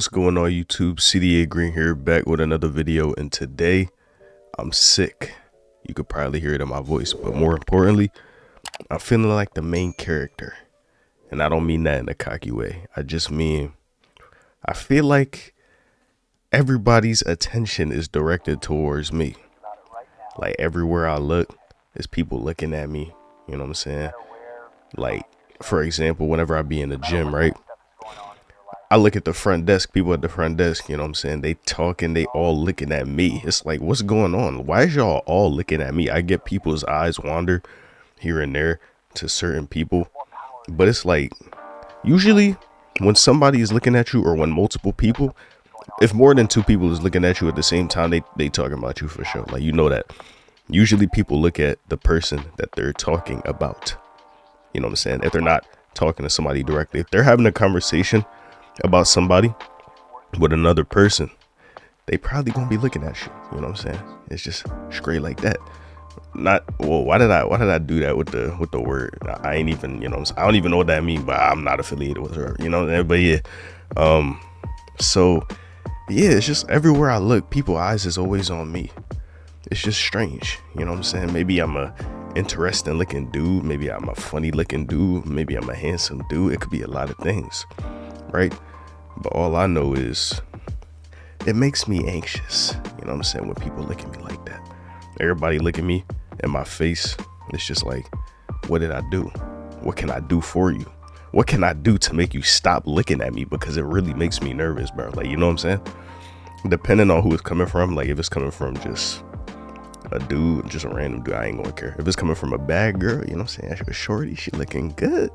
What's going on YouTube? CDA Green here, back with another video, and today I'm sick. You could probably hear it in my voice, but more importantly, I'm feeling like the main character. And I don't mean that in a cocky way. I just mean I feel like everybody's attention is directed towards me. Like everywhere I look, there's people looking at me. You know what I'm saying? Like, for example, whenever I be in the gym, right? I look at the front desk, people at the front desk, you know what I'm saying? They talking, they all looking at me. It's like, what's going on? Why is y'all all looking at me? I get people's eyes wander here and there to certain people. But it's like, usually when somebody is looking at you, or when multiple people, if more than two people is looking at you at the same time, they talking about you for sure. Like, you know that. Usually people look at the person that they're talking about. You know what I'm saying? If they're not talking to somebody directly, if they're having a conversation about somebody with another person, they probably gonna be looking at you. You know what I'm saying? It's just straight like that. Not, well, why did I do that with the word? I ain't even, you know what I'm saying? I don't even know what that means, but I'm not affiliated with her, you know. But yeah, so yeah, it's just everywhere I look, people's eyes is always on me. It's just strange, you know what I'm saying? Maybe I'm a interesting looking dude, maybe I'm a funny looking dude, maybe I'm a handsome dude. It could be a lot of things, right? But all I know is it makes me anxious, you know what I'm saying, when people look at me like that. Everybody look at me in my face. It's just like, what did I do? What can I do for you? What can I do to make you stop looking at me? Because it really makes me nervous, bro. Like, you know what I'm saying? Depending on who it's coming from, like if it's coming from just a dude, just a random dude, I ain't gonna care. If it's coming from a bad girl, you know what I'm saying, a shorty, she looking good,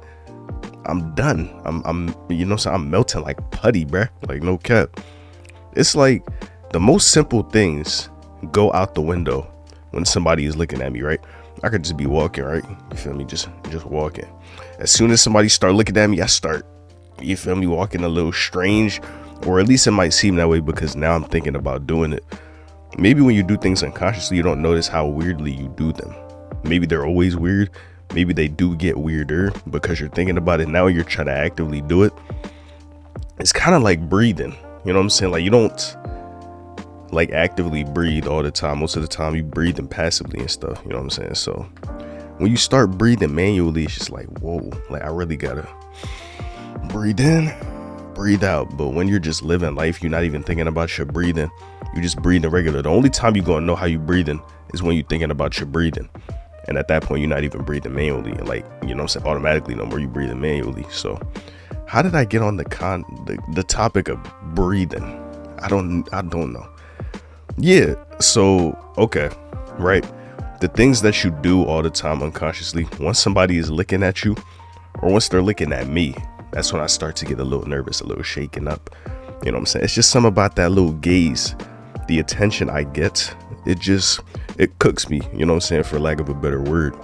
I'm done. I'm you know what I'm saying, I'm melting like putty, bruh. Like, no cap. It's like the most simple things go out the window when somebody is looking at me, right? I could just be walking, right? You feel me? Just walking. As soon as somebody start looking at me, I start, you feel me, walking a little strange, or at least it might seem that way because now I'm thinking about doing it. Maybe when you do things unconsciously, you don't notice how weirdly you do them. Maybe they're always weird. Maybe they do get weirder because you're thinking about it now. You're trying to actively do it. It's kind of like breathing. You know what I'm saying? Like, you don't like actively breathe all the time. Most of the time you breathing passively and stuff. You know what I'm saying? So when you start breathing manually, it's just like, whoa, like I really gotta breathe in, breathe out. But when you're just living life, you're not even thinking about your breathing. You just breathing regular. The only time you're gonna know how you breathing is when you're thinking about your breathing. And at that point, you're not even breathing manually. And like, you know what I'm saying, automatically no more you breathing manually. So how did I get on the topic of breathing? I don't know. Yeah, so okay, right. The things that you do all the time unconsciously, once somebody is looking at you, or once they're looking at me, that's when I start to get a little nervous, a little shaken up. You know what I'm saying? It's just something about that little gaze, the attention I get, it cooks me, you know what I'm saying, for lack of a better word.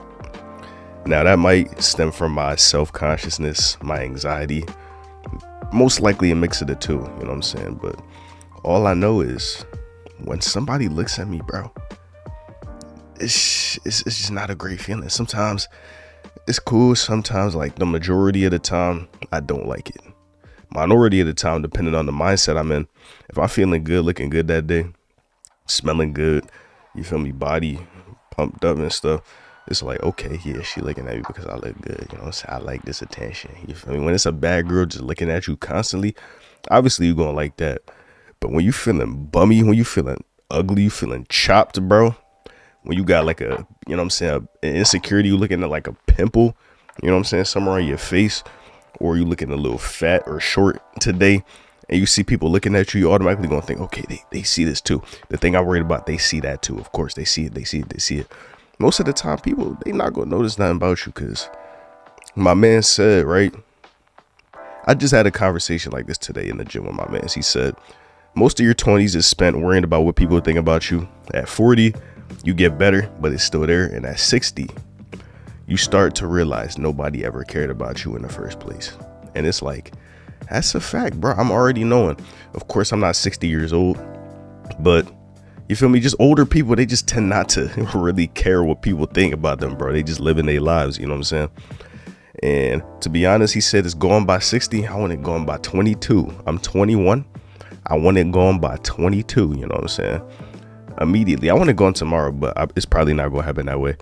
Now that might stem from my self-consciousness, my anxiety, most likely a mix of the two, you know what I'm saying? But all I know is when somebody looks at me, bro, it's just not a great feeling. Sometimes it's cool. Sometimes, like the majority of the time, I don't like it. Minority of the time, depending on the mindset I'm in. If I'm feeling good, looking good that day, smelling good, you feel me, body pumped up and stuff, it's like, okay, yeah, she looking at me because I look good, you know what I'm saying? I like this attention, you feel me? When it's a bad girl just looking at you constantly, obviously you're gonna like that. But when you feeling bummy, when you feeling ugly, you feeling chopped, bro, when you got like a, you know what I'm saying, an insecurity, you looking at like a pimple, you know what I'm saying, somewhere on your face, or you looking a little fat or short today, and you see people looking at you, you automatically gonna think, okay, they see this too. The thing I'm worried about, they see that too. Of course, they see it. Most of the time, people, they not gonna notice nothing about you, because my man said, right, I just had a conversation like this today in the gym with my man. He said, most of your 20s is spent worrying about what people think about you. At 40, you get better, but it's still there. And at 60, you start to realize nobody ever cared about you in the first place. And it's like, that's a fact, bro. I'm already knowing. Of course, I'm not 60 years old, but you feel me? Just older people, they just tend not to really care what people think about them, bro. They just living their lives, you know what I'm saying? And to be honest, he said it's going by 60. I want it going by 22. I'm 21. I want it gone by 22. You know what I'm saying? Immediately. I want it gone tomorrow, but it's probably not going to happen that way.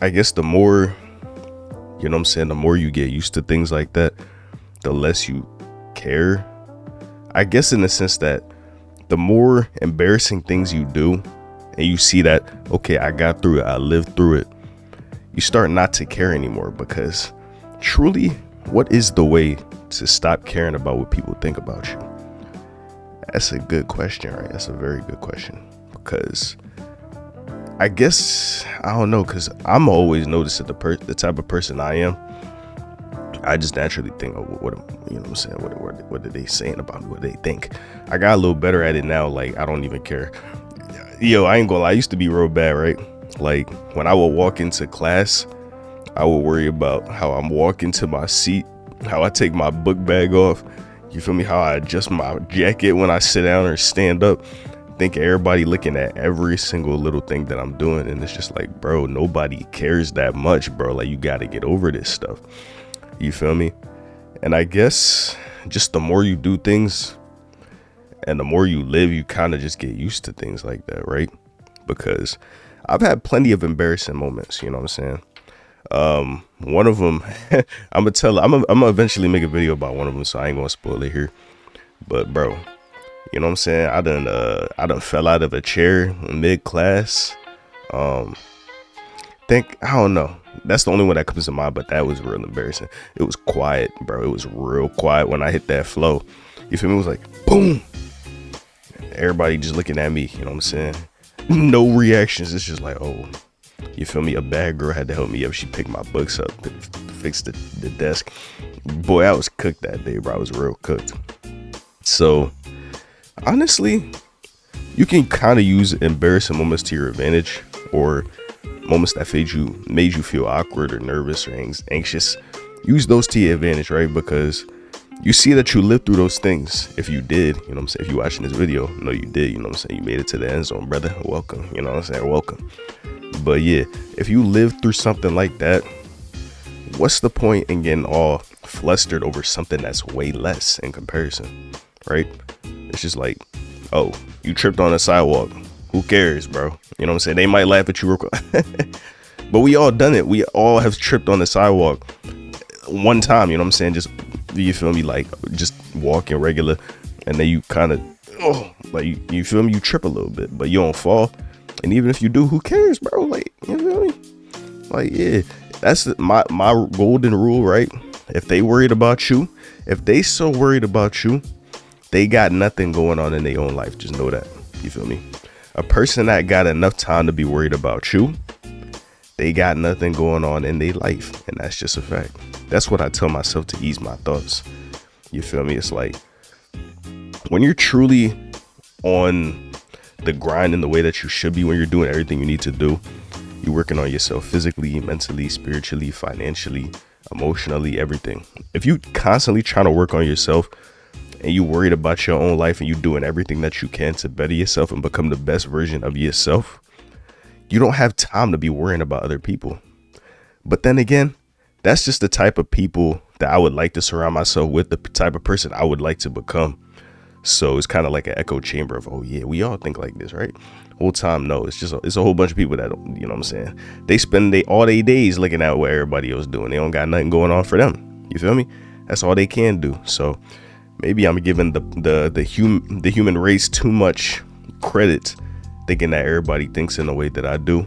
I guess the more, you know what I'm saying, the more you get used to things like that, the less you care. I guess in the sense that the more embarrassing things you do and you see that, okay, I got through it, I lived through it, you start not to care anymore, because truly, what is the way to stop caring about what people think about you? That's a good question, right? That's a very good question, because I guess, I don't know, because I'm always noticed that the type of person I am, I just naturally think, oh, what you know what I'm saying? What are they saying about me? What they think? I got a little better at it now. Like, I don't even care. Yo, I ain't gonna lie. I used to be real bad, right? Like, when I would walk into class, I would worry about how I'm walking to my seat, how I take my book bag off. You feel me? How I adjust my jacket when I sit down or stand up. Think everybody looking at every single little thing that I'm doing. And it's just like, bro, nobody cares that much, bro. Like, you got to get over this stuff. You feel me? And I guess just the more you do things and the more you live, you kind of just get used to things like that, right? Because I've had plenty of embarrassing moments, you know what I'm saying? One of them, I'm gonna eventually make a video about one of them, so I ain't gonna spoil it here. But bro, you know what I'm saying? I done fell out of a chair mid class. I don't know. That's the only one that comes to mind, but that was real embarrassing. It was quiet, bro. It was real quiet when I hit that flow. You feel me? It was like, boom. Everybody just looking at me, you know what I'm saying? No reactions. It's just like, oh, you feel me? A bad girl had to help me up. She picked my books up, fixed the desk. Boy, I was cooked that day, bro. I was real cooked. So, honestly, you can kind of use embarrassing moments to your advantage, or moments that made you feel awkward or nervous or anxious. Use those to your advantage, right? Because you see that you lived through those things. If you did, you know what I'm saying? If you're watching this video, no, you did, you know what I'm saying? You made it to the end zone, brother. Welcome, you know what I'm saying? Welcome. But yeah, if you lived through something like that, what's the point in getting all flustered over something that's way less in comparison, right? It's just like, oh, you tripped on a sidewalk. Who cares, bro? You know what I'm saying? They might laugh at you real quick. But we all done it. We all have tripped on the sidewalk one time, you know what I'm saying? Just, you feel me? Like, just walking regular, and then you kind of, you feel me? You trip a little bit, but you don't fall. And even if you do, who cares, bro? Like, you feel me? Like, yeah, that's my golden rule, right? If they worried about you, if they so worried about you, they got nothing going on in their own life. Just know that. You feel me? A person that got enough time to be worried about you, they got nothing going on in their life. And that's just a fact. That's what I tell myself to ease my thoughts. You feel me? It's like, when you're truly on the grind in the way that you should be, when you're doing everything you need to do, you're working on yourself physically, mentally, spiritually, financially, emotionally, everything. If you constantly trying to work on yourself and you worried about your own life and you doing everything that you can to better yourself and become the best version of yourself, you don't have time to be worrying about other people. But then again, that's just the type of people that I would like to surround myself with, the type of person I would like to become. So it's kind of like an echo chamber of, oh yeah, we all think like this, right? Whole time, no, it's a whole bunch of people that don't, you know what I'm saying? They spend all their days looking at what everybody else doing. They don't got nothing going on for them. You feel me? That's all they can do. So maybe I'm giving the human race too much credit, thinking that everybody thinks in the way that I do.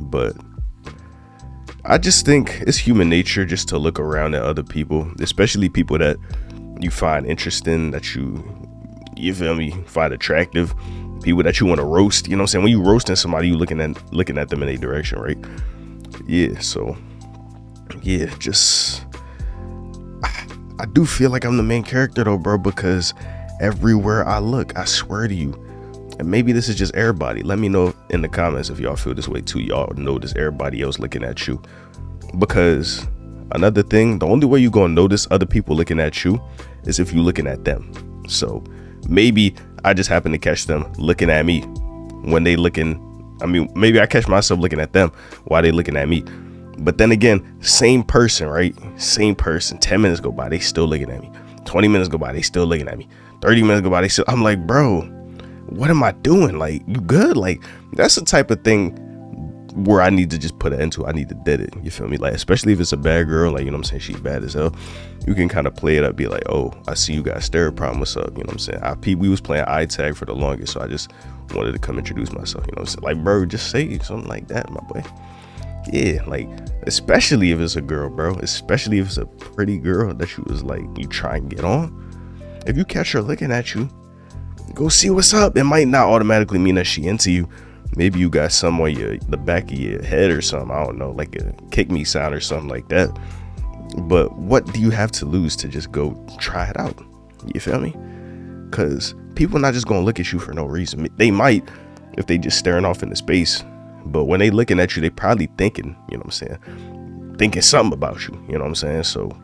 But I just think it's human nature just to look around at other people, especially people that you find interesting, that you feel me, find attractive, people that you want to roast. You know what I'm saying? When you roasting somebody, you looking at them in a direction, right? Yeah. So yeah, just I do feel like I'm the main character though, bro, because everywhere I look, I swear to you, and maybe this is just everybody. Let me know in the comments if y'all feel this way too. Y'all notice everybody else looking at you. Because another thing, the only way you gonna notice other people looking at you is if you looking at them. So maybe I just happen to catch them looking at me when they looking. I mean, maybe I catch myself looking at them while they looking at me. But then again, same person, right? Same person. 10 minutes go by, they still looking at me. 20 minutes go by, they still looking at me. 30 minutes go by, they still, I'm like, bro, what am I doing? Like, you good? Like, that's the type of thing where I need to just put it into. I need to dead it. You feel me? Like, especially if it's a bad girl, like, you know what I'm saying, she's bad as hell. You can kind of play it up, be like, oh, I see you got stare problem. What's up? You know what I'm saying? We was playing eye tag for the longest, so I just wanted to come introduce myself. You know what I'm saying? Like, bro, just say something like that, my boy. Yeah, like, especially if it's a girl, bro. Especially if it's a pretty girl that you was like, you try and get on. If you catch her looking at you, go see what's up. It might not automatically mean that she into you. Maybe you got some on the back of your head or something. I don't know, like a kick me sound or something like that. But what do you have to lose to just go try it out? You feel me? Because people not just gonna look at you for no reason. They might if they just staring off into space. But when they looking at you, they probably thinking, you know what I'm saying? Thinking something about you, you know what I'm saying? So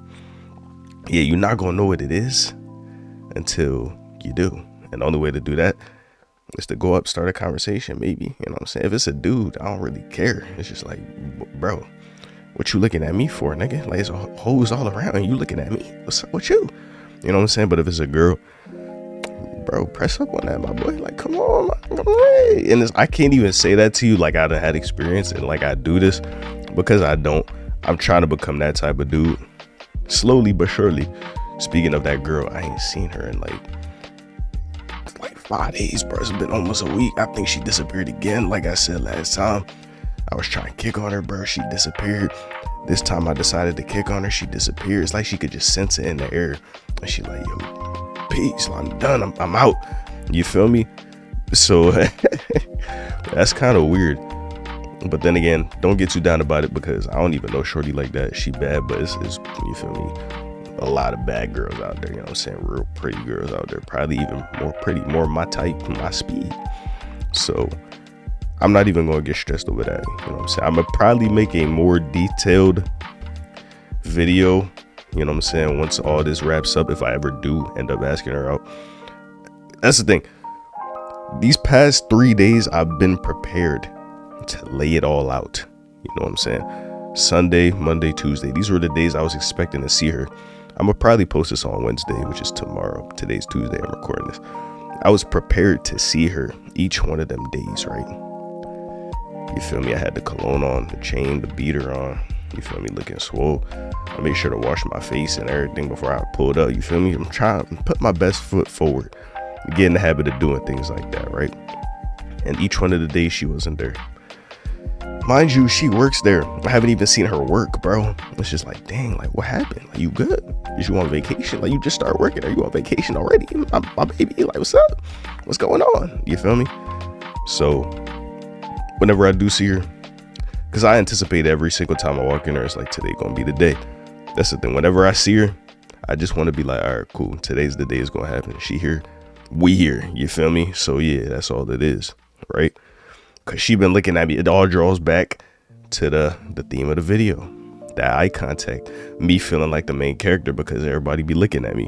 yeah, you're not gonna know what it is until you do. And the only way to do that is to go up, start a conversation, maybe. You know what I'm saying? If it's a dude, I don't really care. It's just like, bro, what you looking at me for, nigga? Like, it's hoes all around and you looking at me. What's up with you? You know what I'm saying? But if it's a girl, bro, press up on that, my boy. Like, come on, man. And I can't even say that to you like I done had experience and like I do this, because I don't. I'm trying to become that type of dude, slowly but surely. Speaking of that girl, I ain't seen her in like 5 days, bro. It's been almost a week. I think she disappeared again. Like I said last time, I was trying to kick on her, bro. She disappeared. This time I decided to kick on her. She disappeared. It's like she could just sense it in the air. And she like, yo, peace. I'm done. I'm out. You feel me? So that's kind of weird. But then again, don't get too down about it, because I don't even know shorty like that. She bad, but it's you feel me? A lot of bad girls out there, you know what I'm saying? Real pretty girls out there, probably even more pretty, more my type, my speed. So I'm not even gonna get stressed over that, you know what I'm saying? I'm gonna probably make a more detailed video, you know what I'm saying, once all this wraps up, if I ever do end up asking her out. That's the thing, these past 3 days I've been prepared to lay it all out, you know what I'm saying? Sunday, Monday, Tuesday, these were the days I was expecting to see her. I'm gonna probably post this on Wednesday, which is tomorrow. Today's Tuesday, I'm recording this. I was prepared to see her each one of them days, right? You feel me? I had the cologne on, the chain, the beater on. You feel me? Looking swole. I made sure to wash my face and everything before I pulled up. You feel me? I'm trying to put my best foot forward. Get in the habit of doing things like that, right? And each one of the days she wasn't there. Mind you, she works there. I haven't even seen her work, bro. It's just like, dang, like, what happened? Like, you good? Is you on vacation? Like, you just start working. Are you on vacation already? My baby, like, what's up? What's going on? You feel me? So whenever I do see her, because I anticipate every single time I walk in there, it's like, today gonna be the day. That's the thing. Whenever I see her, I just want to be like, all right, cool. Today's the day it's gonna happen. She here, we here. You feel me? So yeah, that's all it is, right? Because she been looking at me. It all draws back to the theme of the video. That eye contact. Me feeling like the main character because everybody be looking at me.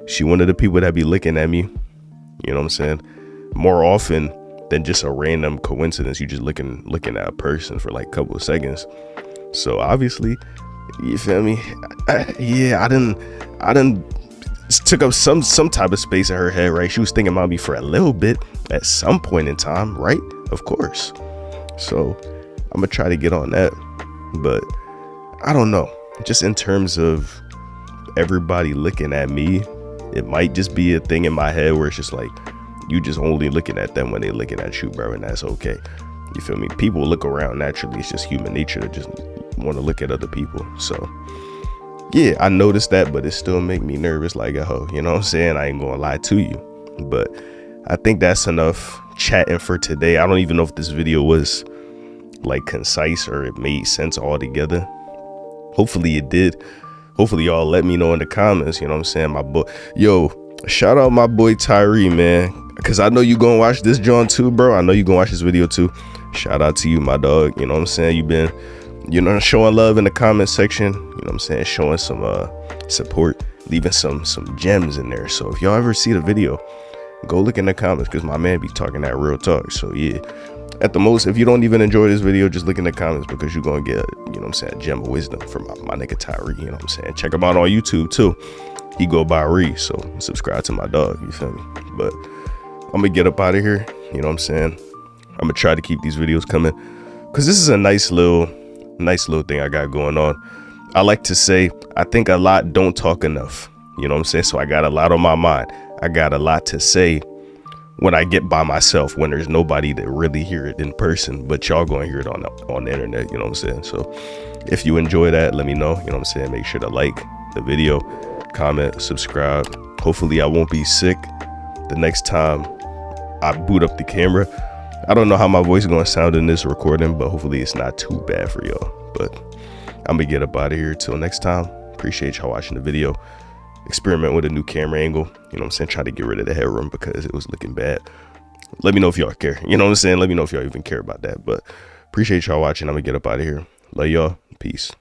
She one of the people that be looking at me, you know what I'm saying, more often than just a random coincidence. You just looking at a person for like a couple of seconds. So obviously, you feel me? I didn't took up some type of space in her head, right? She was thinking about me for a little bit at some point in time, right? Of course. So I'm gonna try to get on that, but I don't know, just in terms of everybody looking at me, it might just be a thing in my head where it's just like, you just only looking at them when they looking at you, bro, and that's okay. You feel me? People look around naturally. It's just human nature to just want to look at other people. So yeah, I noticed that, but it still make me nervous like a hoe. You know what I'm saying? I ain't gonna lie to you. But I think that's enough chatting for today. I don't even know if this video was like concise or it made sense altogether. Hopefully it did. Hopefully y'all let me know in the comments. You know what I'm saying? My boy, yo, shout out my boy Tyree, man, because I know you gonna watch this John too, bro. I know you gonna watch this video too. Shout out to you, my dog. You know what I'm saying? You've been, you know, showing love in the comment section. You know what I'm saying? Showing some support, leaving some gems in there. So if y'all ever see the video, go look in the comments, because my man be talking that real talk. So yeah, at the most, if you don't even enjoy this video, just look in the comments, because you're gonna get, you know what I'm saying, a gem of wisdom from my nigga Tyree. You know what I'm saying? Check him out on YouTube too. He go by Ree, so subscribe to my dog, you feel me? But I'm gonna get up out of here, you know what I'm saying? I'm gonna try to keep these videos coming, because this is a nice little thing I got going on. I like to say, I think a lot don't talk enough, you know what I'm saying? So I got a lot on my mind. I got a lot to say when I get by myself, when there's nobody that really hear it in person, but y'all gonna hear it on the internet, you know what I'm saying? So if you enjoy that, let me know, you know what I'm saying? Make sure to like the video, comment, subscribe. Hopefully I won't be sick the next time I boot up the camera. I don't know how my voice is gonna sound in this recording, but hopefully it's not too bad for y'all. But I'm gonna get up out of here. Till next time, appreciate y'all watching the video. Experiment with a new camera angle, you know what I'm saying? Try to get rid of the headroom because it was looking bad. Let me know if y'all care, you know what I'm saying? Let me know if y'all even care about that. But appreciate y'all watching. I'm gonna get up out of here. Love y'all. Peace.